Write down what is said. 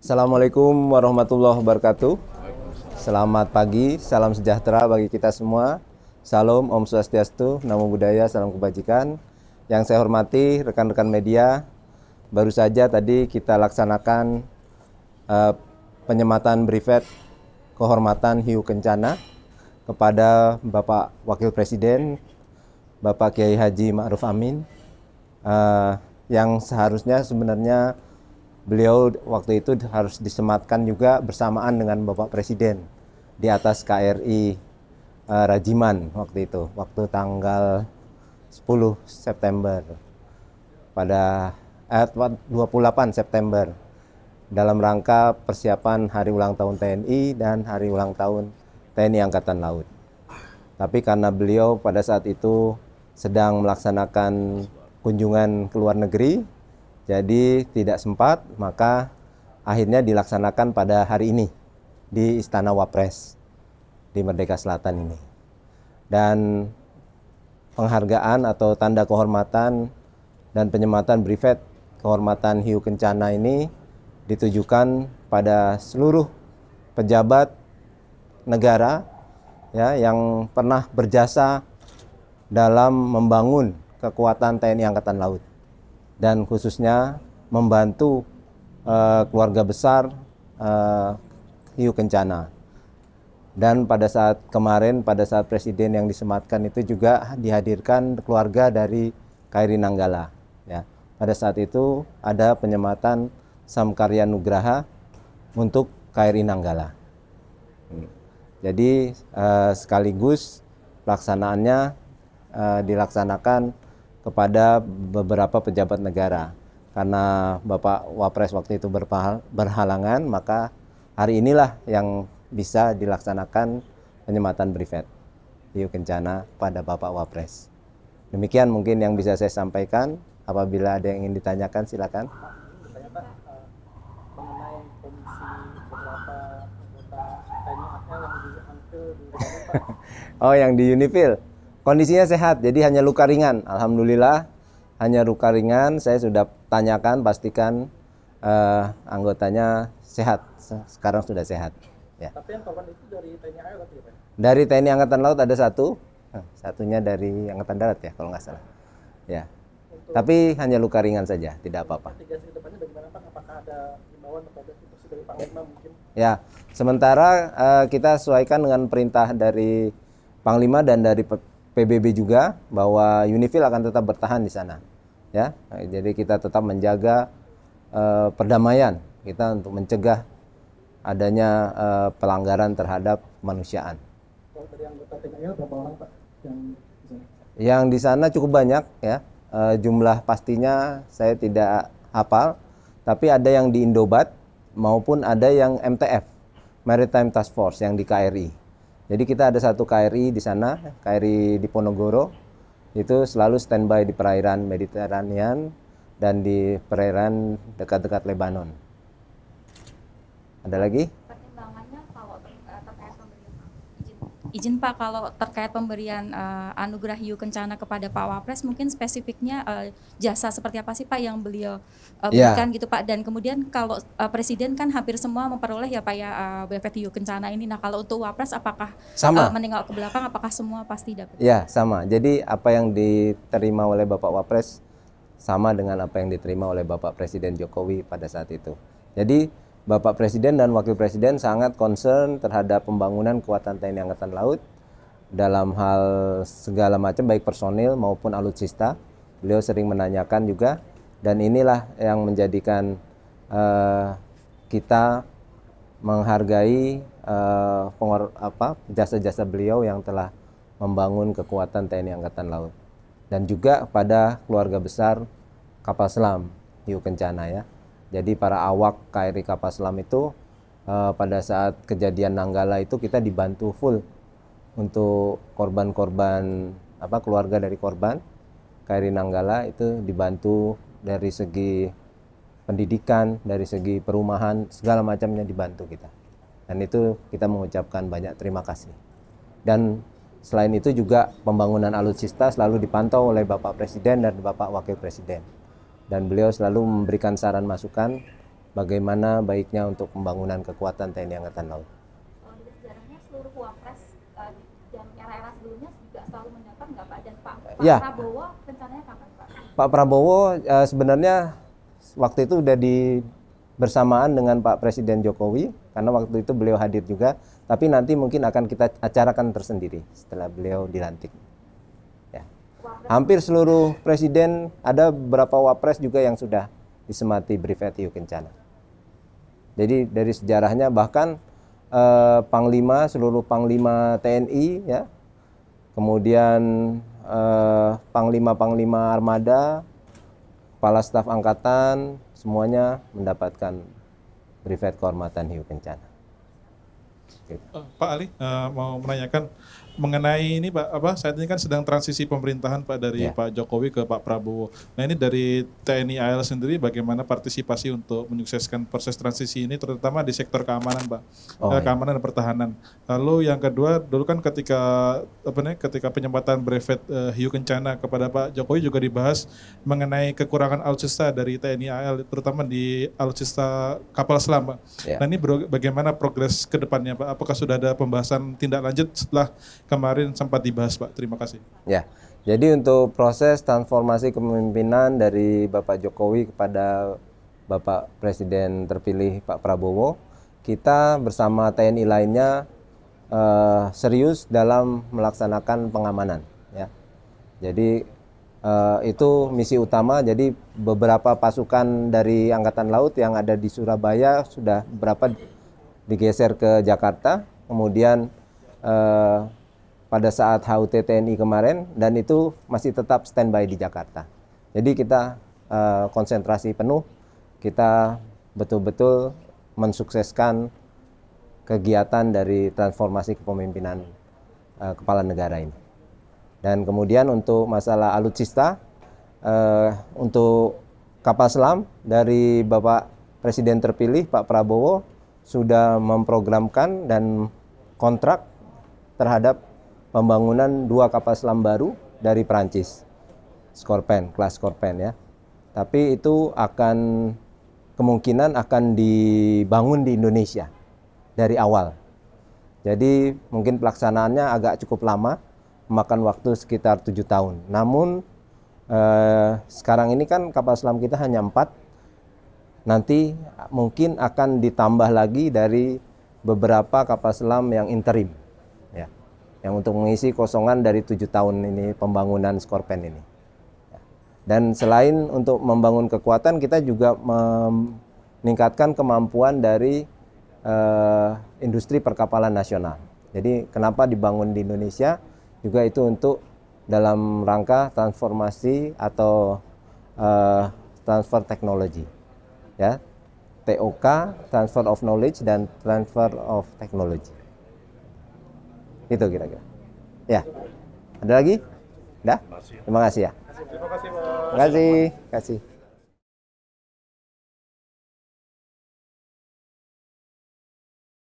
Assalamualaikum warahmatullahi wabarakatuh. Selamat pagi, salam sejahtera bagi kita semua. Salam, Om Swastiastu, Namo Buddhaya, salam kebajikan. Yang saya hormati rekan-rekan media, baru saja tadi kita laksanakan penyematan brevet kehormatan Hiu Kencana kepada Bapak Wakil Presiden, Bapak Kiai Haji Ma'ruf Amin, yang seharusnya sebenarnya beliau waktu itu harus disematkan juga bersamaan dengan Bapak Presiden di atas KRI Rajiman waktu itu, waktu tanggal 10 September pada 28 September dalam rangka persiapan Hari Ulang Tahun TNI dan Hari Ulang Tahun TNI Angkatan Laut. Tapi karena beliau pada saat itu sedang melaksanakan kunjungan ke luar negeri, jadi tidak sempat, maka akhirnya dilaksanakan pada hari ini di Istana Wapres di Merdeka Selatan ini. Dan penghargaan atau tanda kehormatan dan penyematan brevet kehormatan Hiu Kencana ini ditujukan pada seluruh pejabat negara ya yang pernah berjasa dalam membangun kekuatan TNI Angkatan Laut, dan khususnya membantu keluarga besar Hiu Kencana. Dan pada saat kemarin, pada saat Presiden yang disematkan itu juga dihadirkan keluarga dari KRI Nanggala. Ya. Pada saat itu ada penyematan Samkarya Nugraha untuk KRI Nanggala. Jadi sekaligus pelaksanaannya dilaksanakan kepada beberapa pejabat negara. Karena Bapak Wapres waktu itu berhalangan, maka hari inilah yang bisa dilaksanakan penyematan brevet Hiu Kencana pada Bapak Wapres. Demikian mungkin yang bisa saya sampaikan. Apabila ada yang ingin ditanyakan, silakan. Saya Pak, mengenai kondisi beberapa anggota TNI AL yang diambil di Pak. Oh, yang di Unifil. Kondisinya sehat, jadi hanya luka ringan. Alhamdulillah, hanya luka ringan. Saya sudah tanyakan, pastikan anggotanya sehat. Sekarang sudah sehat. Ya. Tapi yang korban itu dari TNI AL ya Pak? Dari TNI Angkatan Laut ada satu, satunya dari Angkatan Darat ya, kalau nggak salah. Ya. Tapi hanya luka ringan saja, tidak apa-apa. Mitigasi ke depannya bagaimana Pak? Apakah ada himbauan atau ada instruksi dari Panglima mungkin? Ya, sementara kita sesuaikan dengan perintah dari Panglima dan dari PBB juga bahwa Unifil akan tetap bertahan di sana. Ya, jadi kita tetap menjaga perdamaian kita untuk mencegah adanya pelanggaran terhadap kemanusiaan. Kalau dari anggota TNI AL berapa orang Pak Yang di sana cukup banyak ya. Jumlah pastinya saya tidak hafal, tapi ada yang di Indobat maupun ada yang MTF, Maritime Task Force, yang di KRI. Jadi kita ada satu KRI di sana, KRI di Ponorogo, itu selalu standby di perairan Mediterranean dan di perairan dekat-dekat Lebanon. Ada lagi? Pertimbangannya kalau terkait pemberian izin Pak, kalau terkait pemberian anugerah Hiu Kencana kepada Pak Wapres, mungkin spesifiknya jasa seperti apa sih Pak yang beliau berikan gitu Pak, dan kemudian kalau Presiden kan hampir semua memperoleh ya Pak ya brevet Hiu Kencana ini. Nah kalau untuk Wapres apakah menengok ke belakang, apakah semua pasti dapat? Ya sama, jadi apa yang diterima oleh Bapak Wapres sama dengan apa yang diterima oleh Bapak Presiden Jokowi pada saat itu. Jadi Bapak Presiden dan Wakil Presiden sangat concern terhadap pembangunan kekuatan TNI Angkatan Laut dalam hal segala macam, baik personil maupun alutsista. Beliau sering menanyakan juga, dan inilah yang menjadikan kita menghargai jasa-jasa beliau yang telah membangun kekuatan TNI Angkatan Laut. Dan juga pada keluarga besar kapal selam Hiu Kencana ya. Jadi para awak KRI kapal selam itu pada saat kejadian Nanggala itu kita dibantu full untuk korban-korban keluarga dari korban KRI Nanggala itu dibantu dari segi pendidikan, dari segi perumahan, segala macamnya dibantu kita. Dan itu kita mengucapkan banyak terima kasih. Dan selain itu juga pembangunan alutsista selalu dipantau oleh Bapak Presiden dan Bapak Wakil Presiden. Dan beliau selalu memberikan saran masukan bagaimana baiknya untuk pembangunan kekuatan TNI Angkatan Laut. Dari sejarahnya seluruh wapres dan era-era sebelumnya juga selalu mendapat nggak Pak? Dan Pak Ya. Prabowo rencananya kapan Pak? Pak Prabowo sebenarnya waktu itu udah bersamaan dengan Pak Presiden Jokowi, karena waktu itu beliau hadir juga, tapi nanti mungkin akan kita acarakan tersendiri setelah beliau dilantik. Ya. Hampir seluruh presiden, ada beberapa wapres juga yang sudah disemati Brigjen Hiu Kencana. Jadi dari sejarahnya bahkan Panglima, seluruh Panglima TNI, ya, kemudian Panglima-Panglima Armada, Kepala Staf Angkatan, semuanya mendapatkan Brevet Kehormatan Hiu Kencana. Pak Ali mau menanyakan mengenai ini Pak, saat ini kan sedang transisi pemerintahan Pak dari Pak Jokowi ke Pak Prabowo. Nah ini dari TNI AL sendiri bagaimana partisipasi untuk menyukseskan proses transisi ini terutama di sektor keamanan Pak, keamanan dan pertahanan. Lalu yang kedua dulu kan ketika penyempatan brevet Hiu Kencana kepada Pak Jokowi juga dibahas mengenai kekurangan alutsista dari TNI AL terutama di alutsista kapal selam Pak. Nah ini bagaimana progres ke depannya Pak? Apakah sudah ada pembahasan tindak lanjut setelah kemarin sempat dibahas Pak? Terima kasih. Ya, jadi untuk proses transformasi kepemimpinan dari Bapak Jokowi kepada Bapak Presiden terpilih Pak Prabowo, kita bersama TNI lainnya serius dalam melaksanakan pengamanan. Ya, jadi itu misi utama. Jadi beberapa pasukan dari Angkatan Laut yang ada di Surabaya sudah beberapa digeser ke Jakarta, kemudian pada saat HUT TNI kemarin, dan itu masih tetap standby di Jakarta. Jadi kita konsentrasi penuh, kita betul-betul mensukseskan kegiatan dari transformasi kepemimpinan kepala negara ini. Dan kemudian untuk masalah alutsista, untuk kapal selam dari Bapak Presiden terpilih Pak Prabowo sudah memprogramkan dan kontrak terhadap pembangunan 2 kapal selam baru dari Perancis, Scorpène, kelas Scorpène ya. Tapi itu kemungkinan akan dibangun di Indonesia dari awal. Jadi mungkin pelaksanaannya agak cukup lama, memakan waktu sekitar 7 tahun. Namun sekarang ini kan kapal selam kita hanya 4, nanti mungkin akan ditambah lagi dari beberapa kapal selam yang interim. Yang untuk mengisi kosongan dari 7 tahun ini pembangunan Scorpène ini. Dan selain untuk membangun kekuatan, kita juga meningkatkan kemampuan dari industri perkapalan nasional. Jadi kenapa dibangun di Indonesia? Juga itu untuk dalam rangka transformasi atau transfer teknologi. Ya, TOK, Transfer of Knowledge dan Transfer of Technology. Itu kira-kira. Ya. Ada lagi? Udah? Terima kasih ya. Terima kasih Pak. Terima kasih.